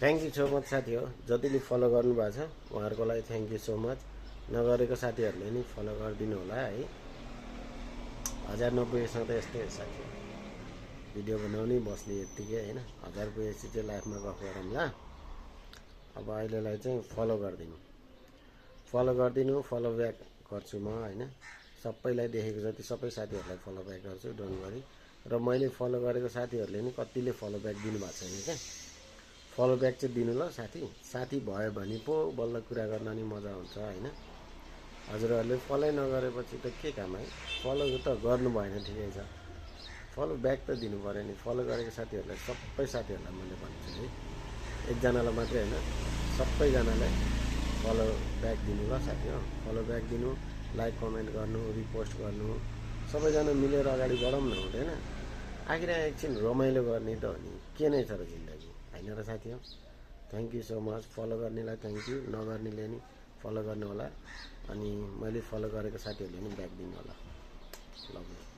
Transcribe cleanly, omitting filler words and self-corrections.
Thank you so much साथी हो जतिले फलो गर्नुभएको छ उहाँहरूको लागि थ्याङ्क यू सो मच। नगरेको साथीहरूले नि फलो गरिदिनु होला है। 1090 पुगेसँग त यस्तै हो साथी हो, भिडियो बनाउने बस्ने यत्तिकै होइन। 1000 पुगेपछि चाहिँ लाइफमा गफ गरौँला। अब अहिलेलाई चाहिँ फलो गरिदिनु फलो ब्याक गर्छु म होइन। सबैलाई देखेको जति सबै साथीहरूलाई फलो ब्याक गर्छु, डोन्ट वरी। र मैले फलो गरेको साथीहरूले नि कतिले फलो ब्याक दिनुभएको छैन क्या। फलो ब्याक चाहिँ दिनु ल साथी भयो भने पो बल्ल कुरा गर्न नि मजा हुन्छ होइन। हजुरहरूले फलो नगरेपछि त के काम है। फलो त गर्नु भएन ठिकै छ, फलो ब्याक त दिनु पऱ्यो नि। फलो गरेको साथीहरूलाई सबै साथीहरूलाई मैले भन्छु है, एकजनालाई मात्रै होइन सबैजनालाई फलो ब्याक दिनु ल साथी हो। फलो ब्याक दिनु, लाइक कमेन्ट गर्नु, रिपोस्ट गर्नु, सबैजना मिलेर अगाडि बढौँ न हुँदैन। आखिर एकछिन रमाइलो गर्ने त हो नि, के नै छ र जिन्दगी होइन र साथी हो। Thank you so much. Follow गर्नेलाई थ्याङ्क यू, नगर्नेले नि फलो गर्नु होला। अनि मैले फलो गरेको साथीहरूले नि ब्याक दिनु होला। Love you.